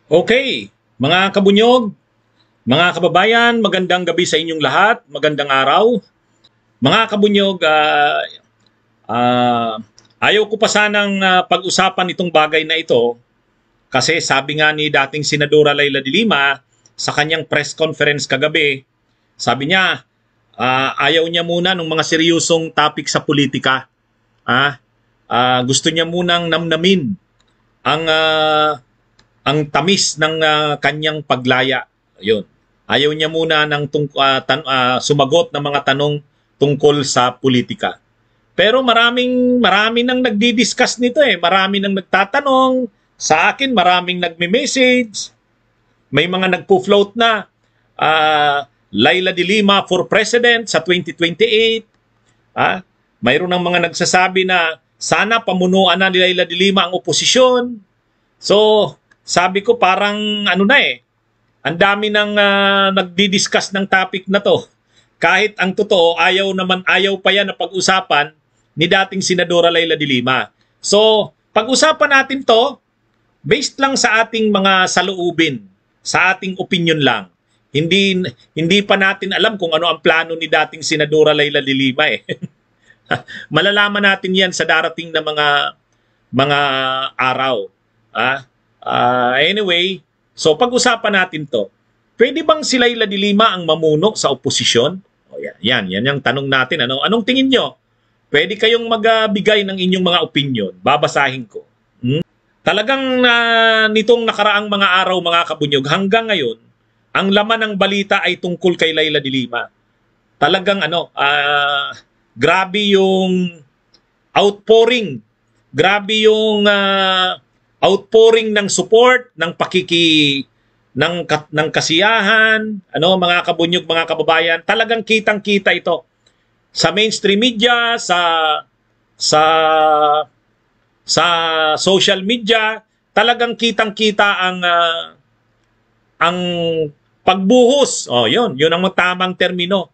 Okay, mga kabunyog, mga kababayan, magandang gabi sa inyong lahat, magandang araw. Mga kabunyog, ah, ayaw ko pa sanang pag-usapan itong bagay na ito kasi sabi nga ni dating Senadora Leila de Lima sa kanyang press conference kagabi, sabi niya, ayaw niya muna ng mga seryosong topic sa politika. Gusto niya munang namnamin ang ang tamis ng kanyang paglaya. Yun. Ayaw niya muna ng sumagot ng mga tanong tungkol sa politika. Pero marami nang nagdi-discuss nito eh. Marami nang nagtatanong sa akin, maraming nagme-message. May mga nagpo-float na Leila de Lima for president sa 2028. Mayroon ng mga nagsasabi na sana pamunuan na ni Leila de Lima ang oposisyon. So, sabi ko parang ano na eh, ang dami nang nagdi-discuss ng topic na to. Kahit ang totoo, ayaw pa yan na pag-usapan ni dating Senadora Leila de Lima. So, pag-usapan natin to, based lang sa ating mga saloobin, sa ating opinion lang. Hindi pa natin alam kung ano ang plano ni dating Senadora Leila de Lima eh. Malalaman natin yan sa darating na mga araw. Anyway, so pag-usapan natin to. Pwede bang si Leila de Lima ang mamuno sa oposisyon? Yan yung tanong natin. Anong tingin nyo? Pwede kayong magbigay ng inyong mga opinion. Babasahin ko. Talagang nitong nakaraang mga araw, mga kabunyog, hanggang ngayon, ang laman ng balita ay tungkol kay Leila de Lima. Talagang grabe yung outpouring. Grabe yung outpouring ng support, ng ng kasiyahan, mga kabunyog, mga kababayan, talagang kitang-kita ito sa mainstream media, sa social media, talagang kitang-kita ang pagbuhos. Yun ang tamang termino.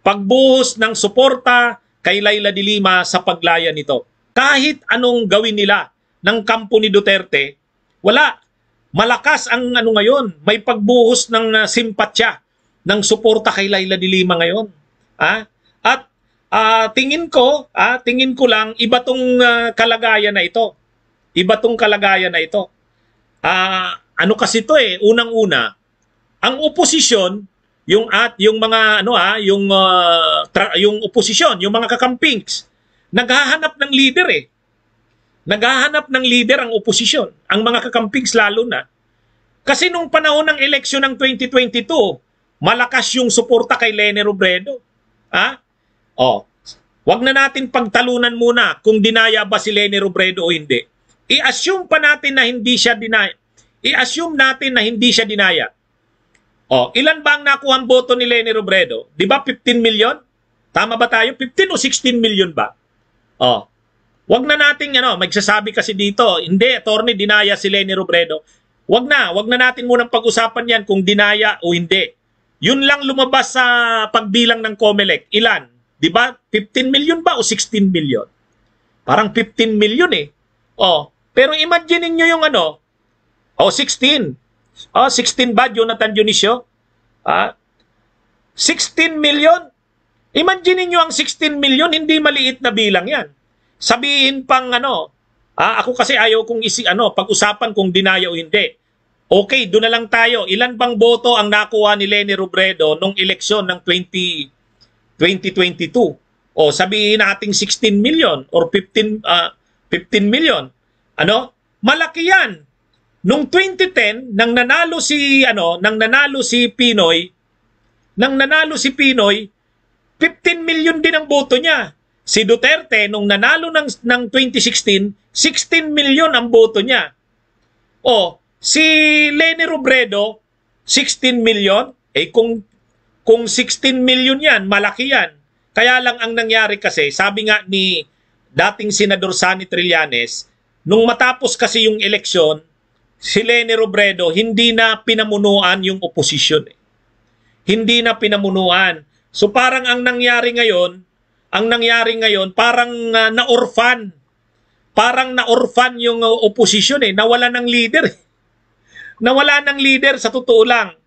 Pagbuhos ng suporta kay Leila de Lima sa paglaya nito. Kahit anong gawin nila ng kampo ni Duterte, wala. Malakas ang ngayon. May pagbuhos ng simpatya, ng suporta kay Leila de Lima ngayon. At tingin ko lang, iba tong kalagayan na ito. Iba tong kalagayan na ito. Ano kasi ito eh, unang-una, ang oposisyon, yung mga yung oposisyon, yung mga kakampings, naghahanap ng leader eh. Naghahanap ng leader ang oposisyon, ang mga kakampings lalo na. Kasi nung panahon ng eleksyon ng 2022, malakas yung suporta kay Leni Robredo. Wag na natin pagtalunan muna kung dinaya ba si Leni Robredo o hindi. I-assume pa natin na hindi siya dinaya. I-assume natin na hindi siya dinaya. Ilan ba ang nakuha ang boto ni Leni Robredo? Di ba 15 million? Tama ba tayo? 15 o 16 million ba? Wag na nating magsasabi kasi dito, hindi, attorney, dinaya si Leni Robredo. Wag na natin munang pag-usapan yan kung dinaya o hindi. Yun lang lumabas sa pagbilang ng COMELEC. Ilan? Di ba? 15 million ba o 16 million? Parang 15 million eh. Pero imagine niyo yung 16. 16 ba, Jonathan Dionisio? 16 million? Imagine niyo ang 16 million, hindi maliit na bilang yan. Sabihin pang ako kasi ayaw kong pag-usapan kung dinaya o hindi. Okay, doon na lang tayo. Ilan bang boto ang nakuha ni Leni Robredo nung eleksyon ng 2022? Sabihin nating 16 million or 15 million. Malaki yan. Nung 2010, nang nanalo si Pinoy, 15 million din ang boto niya. Si Duterte, nung nanalo ng 2016, 16 million ang boto niya. Si Leni Robredo, 16 million. Kung 16 million yan, malaki yan. Kaya lang ang nangyari kasi, sabi nga ni dating Senador Sonny Trillanes, nung matapos kasi yung eleksyon, si Leni Robredo, hindi na pinamunuan yung oposisyon. Hindi na pinamunuan. So parang ang nangyari ngayon, parang na-orphan. Parang na-orphan yung oposisyon eh. Nawala ng leader. Nawala ng leader sa totoo lang.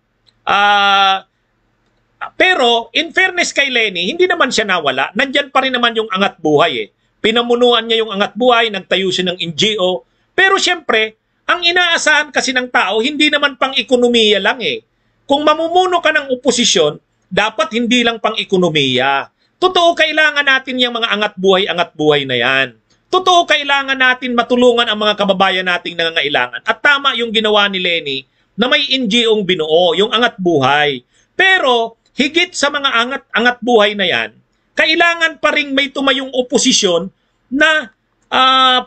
Pero in fairness kay Lenny, hindi naman siya nawala. Nandyan pa rin naman yung Angat Buhay eh. Pinamunuan niya yung Angat Buhay, nagtayo siya ng NGO. Pero syempre, ang inaasahan kasi ng tao, hindi naman pang ekonomiya lang eh. Kung mamumuno ka ng oposisyon, dapat hindi lang pang ekonomiya. Totoo, kailangan natin yung mga Angat Buhay na yan. Totoo, kailangan natin matulungan ang mga kababayan nating nangangailangan. At tama yung ginawa ni Lenny na may NGO-ng binuo, yung Angat Buhay. Pero higit sa mga angat buhay na yan, kailangan pa rin may tumayong oposisyon na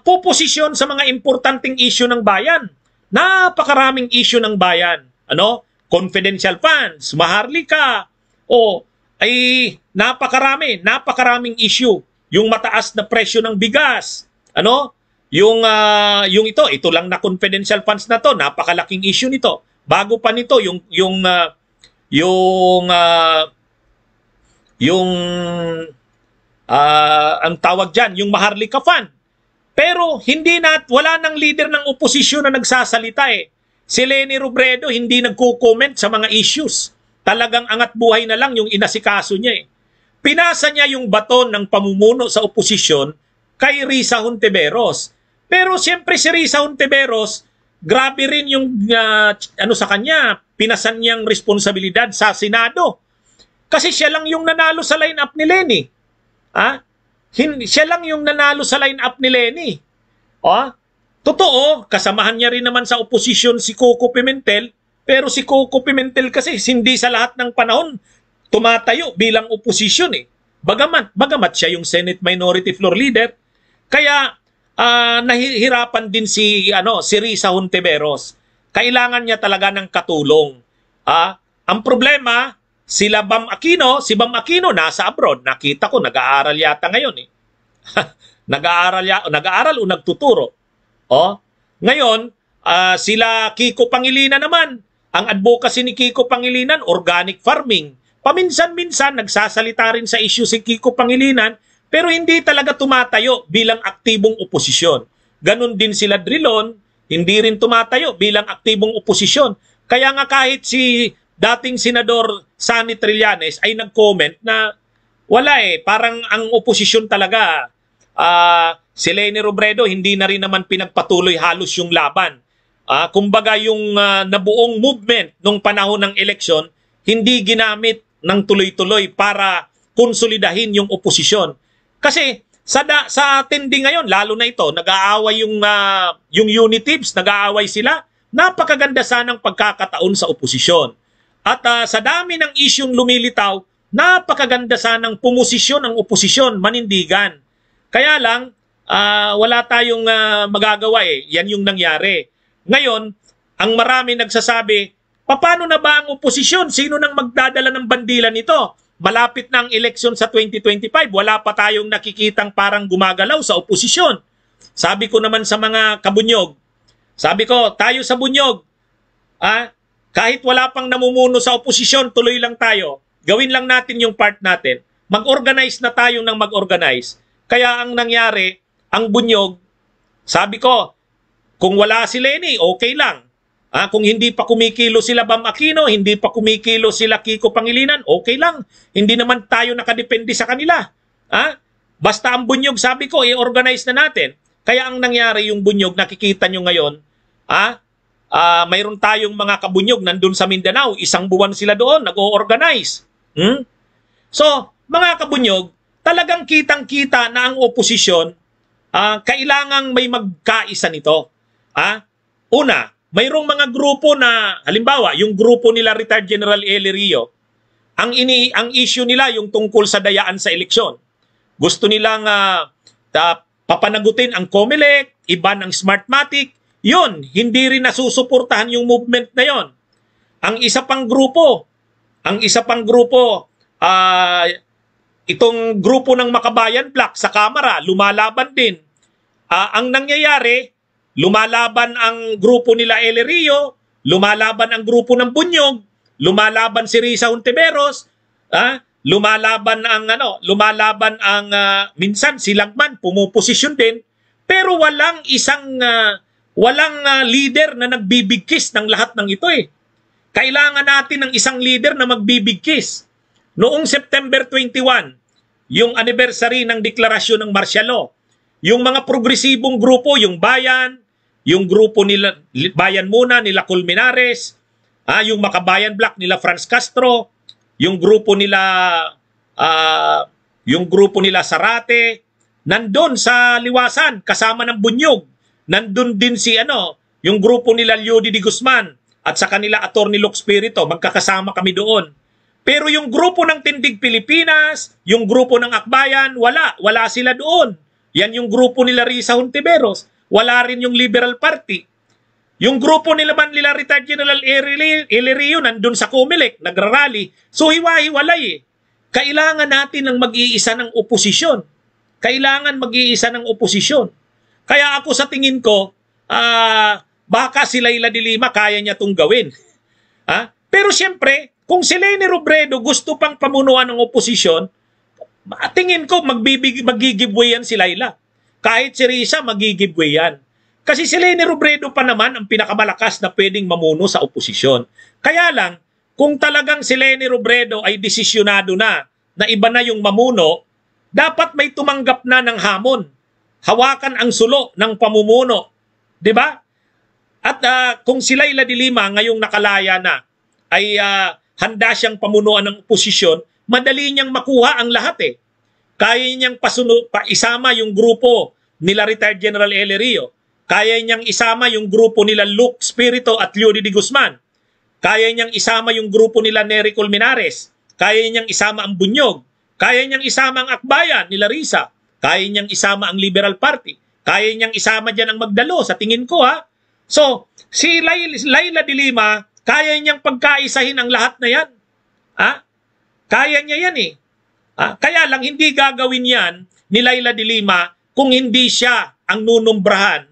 puposisyon sa mga importanteng issue ng bayan. Napakaraming issue ng bayan. Ano? Confidential funds, Maharlika, ay napakaraming issue. Yung mataas na presyo ng bigas, ano? Yung ito lang na confidential funds na to, napakalaking issue nito. Bago pa nito yung ang tawag diyan, yung Maharlika Fund. Pero wala nang leader ng oposisyon na nagsasalita eh. Si Leni Robredo hindi nagko-comment sa mga issues. Talagang Angat Buhay na lang yung inasikaso niya eh. Pinasa niya yung baton ng pamumuno sa oposisyon kay Risa Hontiveros. Pero siyempre si Risa Hontiveros, grabe rin yung sa kanya, pinasan niyang responsibilidad sa Senado. Kasi siya lang yung nanalo sa line-up ni Lenny. Siya lang yung nanalo sa line-up ni Lenny. Totoo, kasamahan niya rin naman sa oposisyon si Coco Pimentel, pero si Coco Pimentel kasi hindi sa lahat ng panahon tumatayo bilang oposisyon eh. Bagamat siya yung Senate Minority Floor Leader, kaya nahihirapan din si Risa Hontiveros. Kailangan niya talaga ng katulong. Ang problema, si Bam Aquino nasa abroad. Nakita ko, nag-aaral yata ngayon eh. Nag-aaral o nagtuturo. Ngayon, sila Kiko Pangilinan naman. Ang advocacy ni Kiko Pangilinan, organic farming. Paminsan-minsan, nagsasalita rin sa issue si Kiko Pangilinan, pero hindi talaga tumatayo bilang aktibong oposisyon. Ganon din sila Drilon, hindi rin tumatayo bilang aktibong oposisyon. Kaya nga kahit si dating Senador Sonny Trillanes ay nag-comment na wala eh, parang ang oposisyon talaga, si Leni Robredo hindi na rin naman pinagpatuloy halos yung laban. Kumbaga yung nabuong movement nung panahon ng eleksyon, hindi ginamit ng tuloy-tuloy para konsolidahin yung oposisyon. Kasi sa tindi ngayon, lalo na ito, nag-aaway yung unitives, nag-aaway sila. Napakaganda sanang pagkakataon sa oposisyon. At sa dami ng isyung lumilitaw, napakaganda sanang pumosisyon ang oposisyon, manindigan. Kaya lang, wala tayong magagawa eh. Yan yung nangyari. Ngayon, ang marami nagsasabi, paano na ba ang oposisyon? Sino nang magdadala ng bandila nito? Malapit na ang eleksyon sa 2025, wala pa tayong nakikitang parang gumagalaw sa oposisyon. Sabi ko naman sa mga kabunyog, sabi ko, tayo sa bunyog, kahit wala pang namumuno sa oposisyon, tuloy lang tayo. Gawin lang natin yung part natin. Mag-organize na tayo ng mag-organize. Kaya ang nangyari, ang bunyog, sabi ko, kung wala si Lenny, okay lang. Kung hindi pa kumikilo sila Bam Aquino, hindi pa kumikilo sila Kiko Pangilinan, okay lang. Hindi naman tayo nakadepende sa kanila. Basta ang bunyog, sabi ko, i-organize na natin. Kaya ang nangyari yung bunyog, nakikita nyo ngayon, mayroon tayong mga kabunyog nandun sa Mindanao, 1 buwan sila doon, nag-o-organize. So, mga kabunyog, talagang kitang-kita na ang oposisyon, kailangang may magkaisa nito. Una, mayroong mga grupo na, halimbawa, yung grupo nila retired General Eli Rio, ang issue nila yung tungkol sa dayaan sa eleksyon. Gusto nilang papanagutin ang COMELEC, iban ang Smartmatic, yun, hindi rin nasusuportahan yung movement na yon. Ang isa pang grupo, itong grupo ng Makabayan Black sa Kamara, lumalaban din. Ang nangyayari, lumalaban ang grupo nila Eli Rio, lumalaban ang grupo ng Bunyog, lumalaban si Risa Hontiveros, lumalaban ang minsan si Lagman pumuposisyon din, pero walang Walang leader na nagbibigkis ng lahat ng ito eh. Kailangan natin ng isang leader na magbibigkis. Noong September 21, yung anniversary ng deklarasyon ng martial law, yung mga progresibong grupo, yung Bayan, yung grupo nila, Bayan Muna, nila Colmenares, yung Makabayan Black nila Franz Castro, yung grupo nila Sarate, nandun sa Liwasan, kasama ng Bunyog. Nandun din si yung grupo nila Leody de Guzman at sa kanila Attorney Lux Spirito, magkakasama kami doon. Pero yung grupo ng Tindig Pilipinas, yung grupo ng Akbayan, wala sila doon. Yan yung grupo nila Risa Hontiveros, wala rin yung Liberal Party. Yung grupo nila retired General Elerio nandun sa Comelec, nagrarally. So hiwa-hiwalay eh. Kailangan natin ng mag-iisa ng oposisyon. Kaya ako sa tingin ko, baka si Leila de Lima kaya niya itong gawin. Pero siyempre, kung si Leni Robredo gusto pang pamunuan ng oposisyon, tingin ko magigibway yan si Leila. Kahit si Risa, magigibway yan. Kasi si Leni Robredo pa naman ang pinakamalakas na pwedeng mamuno sa oposisyon. Kaya lang, kung talagang si Leni Robredo ay desisyonado na iba na yung mamuno, dapat may tumanggap na ng hamon. Hawakan ang sulo ng pamumuno. 'Di ba? At kung si Leila de Lima ngayong nakalaya na ay handa siyang pamunuan ng oposisyon, madali niyang makuha ang lahat eh. Kaya niyang isama yung grupo nila retired General Elerio. Kaya niyang isama yung grupo nila Lux Spirito at Leody de Guzman. Kaya niyang isama yung grupo nila Nery Colmenares. Kaya niyang isama ang Bunyog. Kaya niyang isama ang Akbayan nila Risa. Kaya niyang isama ang Liberal Party. Kaya niyang isama dyan ang Magdalo, sa tingin ko So, si Leila de Lima, kaya niyang pagkaisahin ang lahat na yan. Kaya niya yan eh. Kaya lang hindi gagawin yan ni Leila de Lima kung hindi siya ang nunumbrahan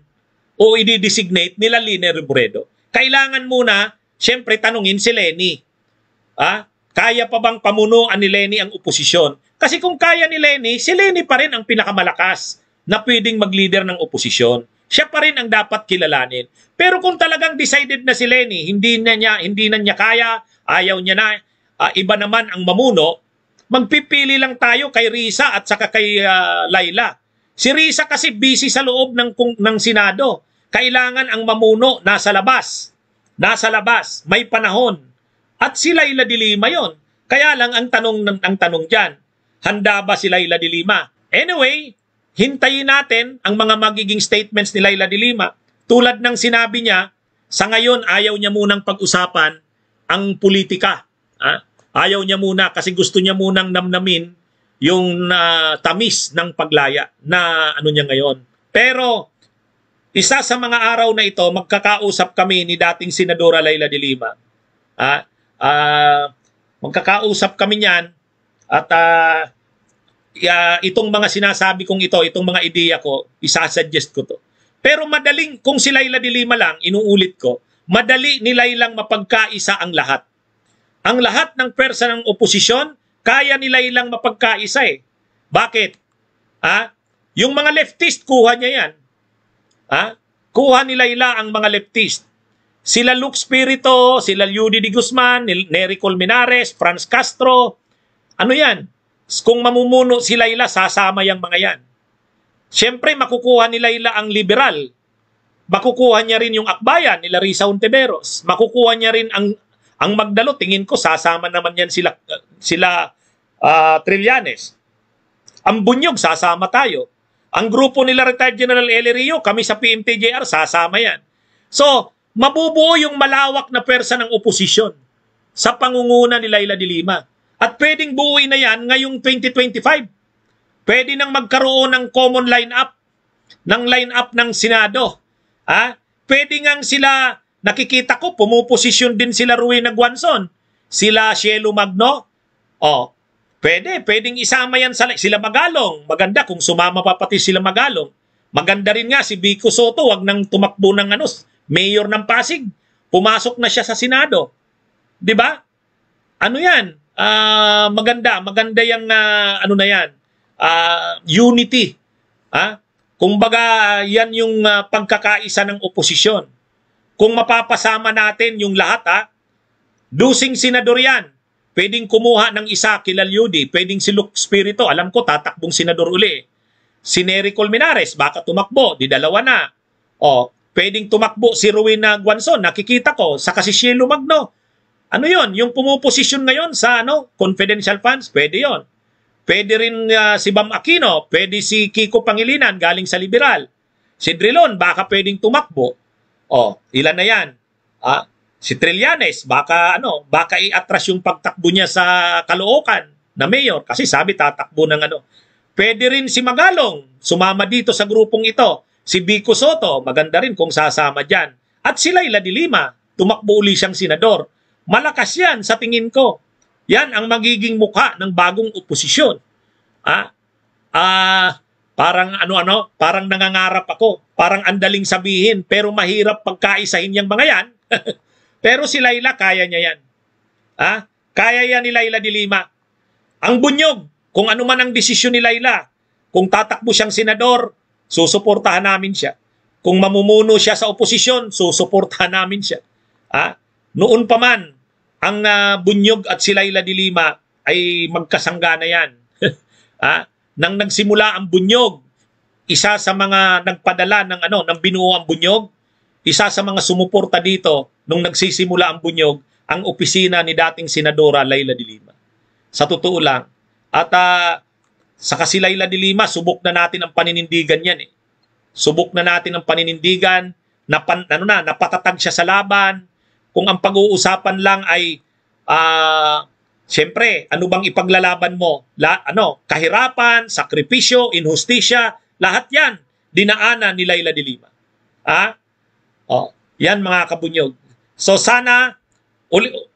o i-designate nila Leni Robredo. Kailangan muna, siyempre, tanungin si Leni. Kaya pa bang pamunuan ni Leni ang oposisyon? Kasi kung kaya ni Leni, si Leni pa rin ang pinakamalakas na pwedeng mag-leader ng oposisyon. Siya pa rin ang dapat kilalanin. Pero kung talagang decided na si Leni, hindi na niya kaya, ayaw niya na, iba naman ang mamuno, magpipili lang tayo kay Risa at saka kay Leila. Si Risa kasi busy sa loob ng Senado. Kailangan ang mamuno nasa labas. May panahon. At si Leila de Lima yon. Kaya lang ang tanong diyan, handa ba si Leila de Lima? Anyway, hintayin natin ang mga magiging statements ni Leila de Lima. Tulad ng sinabi niya, sa ngayon ayaw niya munang pag-usapan ang politika. Ayaw niya muna kasi gusto niya munang namnamin yung tamis ng paglaya na niya ngayon. Pero isa sa mga araw na ito, magkakausap kami ni dating Senadora Leila de Lima. Magkakausap kami niyan at itong mga sinasabi kong ito, itong mga ideya ko, isasuggest ko to. Pero madaling, kung si Leila de Lima lang, inuulit ko, madali ni Leilang mapagkaisa ang lahat. Ang lahat ng pwersa ng oposisyon, kaya ni Leilang mapagkaisa eh. Bakit? Yung mga leftist, kuha niya yan. Kuha ni Leila ang mga leftist. Sila Lux Spirito, sila Leody de Guzman, Nery Colmenares, Franz Castro. Ano yan? Kung mamumuno si Leila, sasama yung mga yan. Siyempre, makukuha ni Leila ang liberal. Makukuha niya rin yung Akbayan, nila Risa Hontiveros. Makukuha niya rin ang Magdalo. Tingin ko, sasama naman yan sila Trillanes. Ang Bunyog, sasama tayo. Ang grupo nila retired General Elerio, kami sa PMTJR, sasama yan. So, mabubuo yung malawak na pwersa ng oposisyon sa pangunguna ni Leila de Lima. At pwedeng buuin na yan ngayong 2025. Pwede nang magkaroon ng common line-up ng Senado. Pwede ngang sila, nakikita ko, pumuposisyon din sila Rowena Guanzon, sila Cielo Magno. Pwedeng isama yan sila Magalong. Maganda kung sumama pa pati sila Magalong. Maganda rin nga si Vico Soto, wag nang tumakbo ng mayor ng Pasig. Pumasok na siya sa Senado. 'Di ba? Ano 'yan? Maganda yung na yan. Unity. Kumbaga, yan yung pagkakaisa ng oposisyon. Kung mapapasama natin yung lahat, dusing senador yan. Pwedeng kumuha ng isa kila Lyudi, pwedeng si Luke Spirito, alam ko tatakbong senador uli. Si Nery Colmenares, baka tumakbo, di dalawa na. O, pwedeng tumakbo si Rowena Guanzon, nakikita ko, saka si Cielo Magno. Ano yon? Yung pumuposisyon ngayon sa confidential funds, pwede yon. Pwede rin si Bam Aquino, pwede si Kiko Pangilinan galing sa Liberal. Si Drilon, baka pwedeng tumakbo. O, ilan na yan? Si Trillanes, baka i-atras yung pagtakbo niya sa Caloocan na mayor kasi sabi tatakbo ng Pwede rin si Magalong, sumama dito sa grupong ito. Si Vico Soto, maganda rin kung sasama dyan. At si Laila de Lima, tumakbo uli siyang senador. Malakas yan sa tingin ko. Yan ang magiging mukha ng bagong oposisyon. Parang parang nangangarap ako. Parang andaling sabihin, pero mahirap pagkaisahin yung mga yan. Pero si Laila, kaya niya yan. Kaya yan ni Laila de Lima. Ang bunyog, kung ano man ang desisyon ni Laila, kung tatakbo siyang senador, susuportahan namin siya. Kung mamumuno siya sa oposisyon, susuportahan namin siya. Noon pa man, ang Bunyog at si Laila de Lima ay magkasangga na yan. Nang nagsimula ang Bunyog, isa sa mga nagpadala ng binuo ang Bunyog, isa sa mga sumuporta dito nung nagsisimula ang Bunyog, ang opisina ni dating Senadora Laila de Lima. Sa totoo lang. At sa si Laila de Lima, subok na natin ang paninindigan yan eh. Subok na natin ang paninindigan, napatatag siya sa laban. Kung ang pag-uusapan lang ay, siyempre, ano bang ipaglalaban mo? Kahirapan, sakripisyo, inhustisya, lahat yan, dinaanan ni Laila de Lima. Yan mga kabunyog. So sana,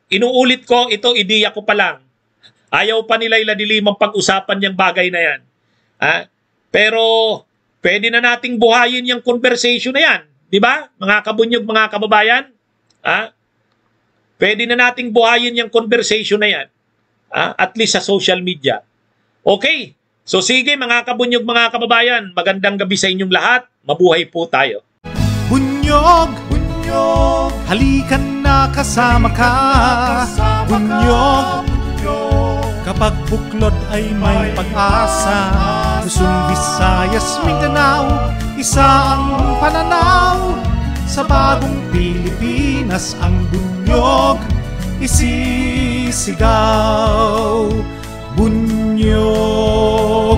inuulit ko, ito ideya ko pa lang. Ayaw pa ni Laila de Lima pag-usapan yung bagay na yan. Pero, pwede na nating buhayin yung conversation na yan. Di ba? Mga kabunyog, mga kababayan? Pwede na nating buhayin yung conversation na yan. At least sa social media. Okay. So sige mga kabunyog, mga kababayan. Magandang gabi sa inyong lahat. Mabuhay po tayo. Bunyog, bunyog, halikan na kasama ka. Bunyog, kapag buklod ay may pag-asa. Luzon, Visayas, Mindanao, isa ang pananaw. Sa bagong Pilipinas ang bunyog isisigaw. Bunyog.